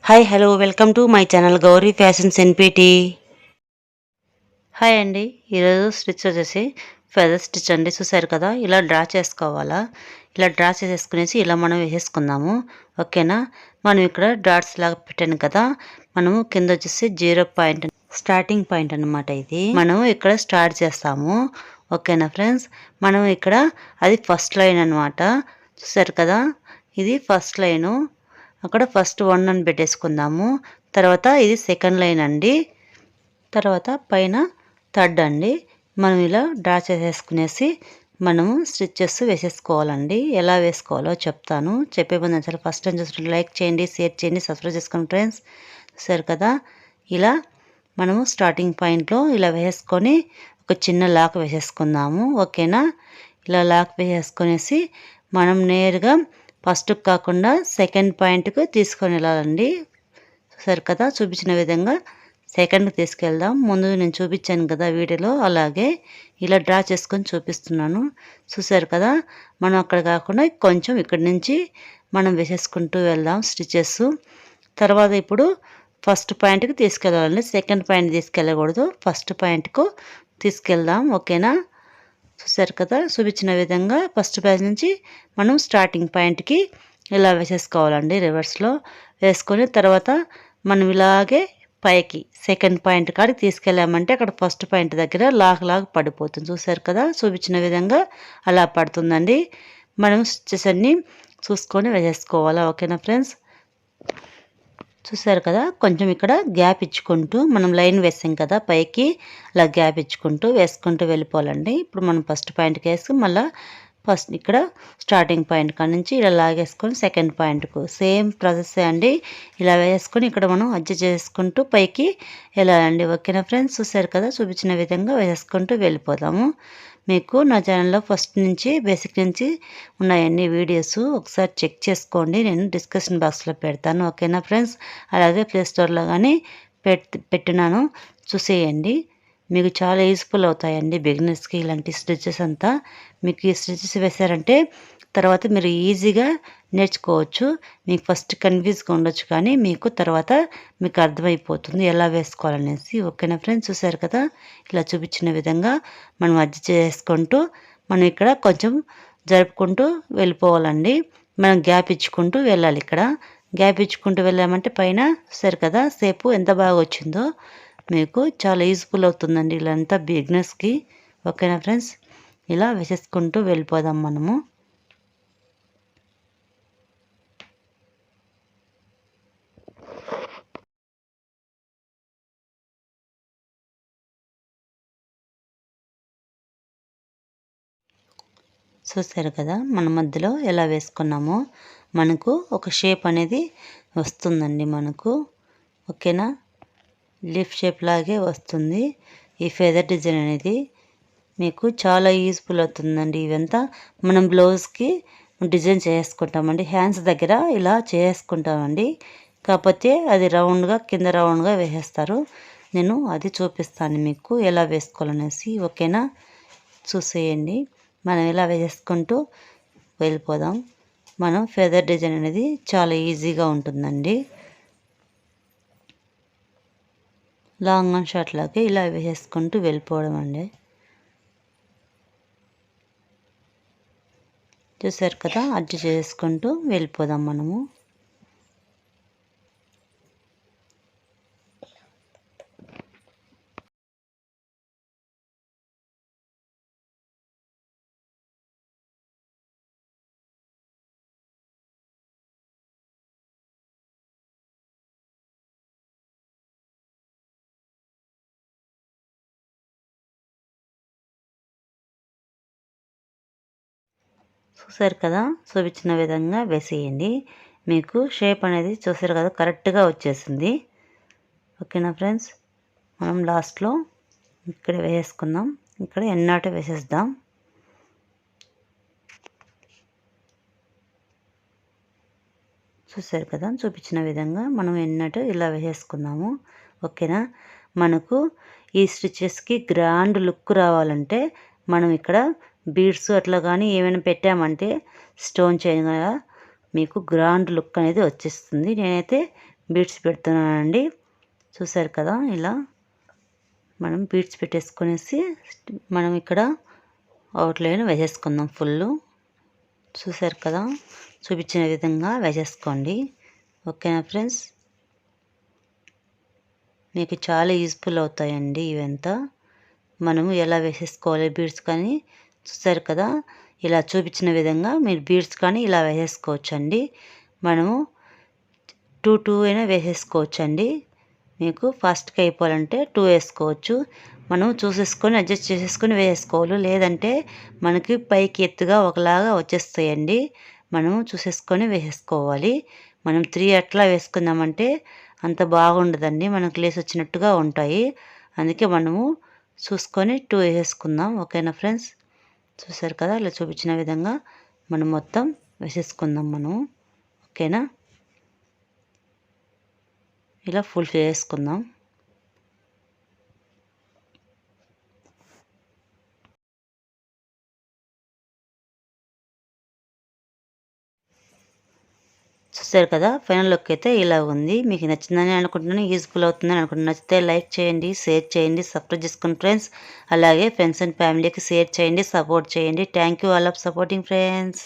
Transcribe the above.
Hi hello welcome to my channel Gauri fashions NPT. Hi అండి, ఈరోజు stitch వచ్చేసి feather stitch అండి. చూసారు కదా, ఇలా డ్రా చేసుకోవాలా. ఇలా డ్రా చేసేసుకునేసి ఇలా మనం వేసేసుకుందాము. ఓకేనా, మనం ఇక్కడ డాట్స్ లాగా పెట్టాను కదా, మనము కింద వచ్చేసి 0 స్టార్టింగ్ పాయింట్ అనమాట. ఇది మనం ఇక్కడ స్టార్ట్ చేస్తాము. ఓకేనా ఫ్రెండ్స్, మనం ఇక్కడ అది ఫస్ట్ లైన్ అనమాట. చూసారు కదా, ఇది ఫస్ట్ లైను. అక్కడ ఫస్ట్ 1 అని పెట్టేసుకుందాము. తర్వాత ఇది సెకండ్ లైన్ అండి. తర్వాత పైన థర్డ్ అండి. మనం ఇలా డ్రా చేసేసుకునేసి మనము స్టిచ్చెస్ వేసేసుకోవాలండి. ఎలా వేసుకోవాలో చెప్తాను. చెప్పే ముందు అసలు ఫస్ట్ టైం చూసినట్టు లైక్ చేయండి, షేర్ చేయండి, సబ్స్క్రైబ్ చేసుకోండి ఫ్రెండ్స్. చూసారు కదా, ఇలా మనము స్టార్టింగ్ పాయింట్లో ఇలా వేసుకొని ఒక చిన్న లాక్ వేసేసుకుందాము. ఓకేనా, ఇలా లాక్ వేసేసుకునేసి మనం నేరుగా ఫస్ట్ కాకుండా సెకండ్ పాయింట్కు తీసుకొని వెళ్ళాలండి. చూసారు కదా, చూపించిన విధంగా సెకండ్కి తీసుకెళ్దాం. ముందు నేను చూపించాను కదా వీడియోలో, అలాగే ఇలా డ్రా చేసుకొని చూపిస్తున్నాను. చూసారు కదా, మనం అక్కడ కాకుండా కొంచెం ఇక్కడి నుంచి మనం వేసేసుకుంటూ వెళ్దాం స్టిచెస్. తర్వాత ఇప్పుడు ఫస్ట్ పాయింట్కి తీసుకెళ్ళాలండి. సెకండ్ పాయింట్ తీసుకెళ్ళకూడదు, ఫస్ట్ పాయింట్కు తీసుకెళ్దాం. ఓకేనా, చూసారు కదా, చూపించిన విధంగా ఫస్ట్ పేజ్ నుంచి మనం స్టార్టింగ్ పాయింట్కి ఇలా వేసేసుకోవాలండి. రివర్స్లో వేసుకొని తర్వాత మనం ఇలాగే పైకి సెకండ్ పాయింట్ కాడికి తీసుకెళ్ళామంటే అక్కడ ఫస్ట్ పాయింట్ దగ్గర లాగ్ పడిపోతుంది. చూసారు కదా, చూపించిన విధంగా అలా పడుతుందండి. మనం స్టిచెస్ అన్నీ చూసుకొని వేసేసుకోవాలా. ఓకేనా ఫ్రెండ్స్, చూసారు కదా, కొంచెం ఇక్కడ గ్యాప్ ఇచ్చుకుంటూ మనం లైన్ వేసాం కదా పైకి, అలా గ్యాప్ ఇచ్చుకుంటూ వేసుకుంటూ వెళ్ళిపోవాలండి. ఇప్పుడు మనం ఫస్ట్ పాయింట్కి వేసి మళ్ళీ ఫస్ట్ ఇక్కడ స్టార్టింగ్ పాయింట్ కాడ నుంచి ఇలా లాగేసుకొని సెకండ్ పాయింట్కు సేమ్ ప్రాసెస్ అండి. ఇలా వేసుకొని ఇక్కడ మనం అడ్జస్ట్ చేసుకుంటూ పైకి వెళ్ళాలండి. ఓకేనా ఫ్రెండ్స్, చూసారు కదా, చూపించిన విధంగా వేసుకుంటూ వెళ్ళిపోదాము. మీకు నా ఛానల్లో ఫస్ట్ నుంచి బేసిక్ నుంచి ఉన్నాయండి వీడియోస్, ఒకసారి చెక్ చేసుకోండి. నేను డిస్క్రిప్షన్ బాక్స్లో పెడతాను. ఓకేనా ఫ్రెండ్స్, అలాగే ప్లే స్టోర్లో కానీ పెట్టినాను, చూసేయండి. మీకు చాలా యూస్ఫుల్ అవుతాయండి బిగినర్స్కి ఇలాంటి స్టిచెస్ అంతా. మీకు ఈ స్టిచెస్ వేసారంటే తర్వాత మీరు ఈజీగా నేర్చుకోవచ్చు. మీకు ఫస్ట్ కన్ఫ్యూజ్గా ఉండొచ్చు, కానీ మీకు తర్వాత మీకు అర్థమైపోతుంది ఎలా వేసుకోవాలనేసి. ఓకేనా ఫ్రెండ్స్, చూసారు కదా, ఇలా చూపించిన విధంగా మనం అడ్జస్ట్ చేసుకుంటూ మనం ఇక్కడ కొంచెం జరుపుకుంటూ వెళ్ళిపోవాలండి. మనం గ్యాప్ ఇచ్చుకుంటూ వెళ్ళాలి. ఇక్కడ గ్యాప్ ఇచ్చుకుంటూ వెళ్ళామంటే పైన చూసారు కదా సేపు ఎంత బాగా వచ్చిందో. మీకు చాలా యూస్ఫుల్ అవుతుందండి ఇలాంతా బిగినర్స్కి. ఓకేనా ఫ్రెండ్స్, ఇలా వేసేసుకుంటూ వెళ్ళిపోదాం మనము. చూసారు కదా, మన మధ్యలో ఎలా వేసుకున్నామో మనకు ఒక షేప్ అనేది వస్తుందండి మనకు. ఓకేనా, లీఫ్ షేప్ లాగే వస్తుంది ఈ ఫెదర్ డిజైన్ అనేది. మీకు చాలా యూస్ఫుల్ అవుతుందండి. ఇవంతా మనం బ్లౌజ్కి డిజైన్ చేసుకుంటామండి. హ్యాండ్స్ దగ్గర ఇలా చేసుకుంటామండి, కాకపోతే అది రౌండ్గా కింద రౌండ్గా వేసేస్తారు. నేను అది చూపిస్తాను మీకు ఎలా వేసుకోవాలనేసి. ఓకేనా, చూసేయండి. మనం ఇలా వేసుకుంటూ వెళ్ళిపోదాం. మనం ఫెదర్ డిజైన్ అనేది చాలా ఈజీగా ఉంటుందండి. లాంగ్ అండ్ షార్ట్ లాగే ఇలా వేసేసుకుంటూ వెళ్ళిపోవడం అండి. చూసారు కదా, అడ్జస్ట్ చేసుకుంటూ వెళ్ళిపోదాం మనము. చూసారు కదా, చూపించిన విధంగా వేసేయండి. మీకు షేప్ అనేది చూసారు కదా కరెక్ట్గా వచ్చేసింది. ఓకేనా ఫ్రెండ్స్, మనం లాస్ట్లో ఇక్కడ వేసుకుందాం. ఇక్కడ ఎన్నాట వేసేద్దాం. చూసారు కదా, చూపించిన విధంగా మనం ఎన్నట్టు ఇలా వేసేసుకుందాము. ఓకేనా, మనకు ఈ స్టిచెస్కి గ్రాండ్ లుక్ రావాలంటే మనం ఇక్కడ బీడ్స్ అట్లా కానీ ఏమైనా పెట్టామంటే స్టోన్ చైన్ మీకు గ్రాండ్ లుక్ అనేది వచ్చేస్తుంది. నేనైతే బీడ్స్ పెడుతున్నానండి. చూసారు కదా, ఇలా మనం బీడ్స్ పెట్టేసుకునేసి మనం ఇక్కడ అవుట్లైన్ వేసేసుకుందాం ఫుల్. చూసారు కదా, చూపించిన విధంగా వేసేసుకోండి. ఓకేనా ఫ్రెండ్స్, మీకు చాలా యూజ్ఫుల్ అవుతాయండి ఇవంతా. మనము ఎలా వేసేసుకోవాలి బీడ్స్ కానీ చూసారు కదా, ఇలా చూపించిన విధంగా మీరు బీడ్స్ కానీ ఇలా వేసేసుకోవచ్చండి. మనము 2 అయినా వేసేసుకోవచ్చండి. మీకు ఫాస్ట్గా అయిపోవాలంటే 2 వేసుకోవచ్చు. మనం చూసేసుకొని అడ్జస్ట్ చేసేసుకొని వేసుకోవాలి. లేదంటే మనకి పైకి ఎత్తుగా ఒకలాగా వచ్చేస్తాయండి. మనము చూసేసుకొని వేసేసుకోవాలి. మనం 3 అట్లా వేసుకున్నామంటే అంత బాగుండదండి, మనకు లేసి వచ్చినట్టుగా ఉంటాయి. అందుకే మనము చూసుకొని 2 వేసేసుకుందాం. ఓకేనా ఫ్రెండ్స్, చూసారు కదా, ఇలా చూపించిన విధంగా మనం మొత్తం వేసేసుకుందాం మనము. ఓకేనా, ఇలా ఫుల్ వేసుకుందాం. చూసారు కదా, ఫైనల్ లుక్ అయితే ఇలా ఉంది. మీకు నచ్చిందని అనుకుంటున్నాను, యూజ్ఫుల్ అవుతుందని అనుకుంటున్నాను. నచ్చితే లైక్ చేయండి, షేర్ చేయండి, సబ్స్క్రైబ్ చేసుకోండి ఫ్రెండ్స్. అలాగే ఫ్రెండ్స్ అండ్ ఫ్యామిలీకి షేర్ చేయండి, సపోర్ట్ చేయండి. Thank you all of supporting friends.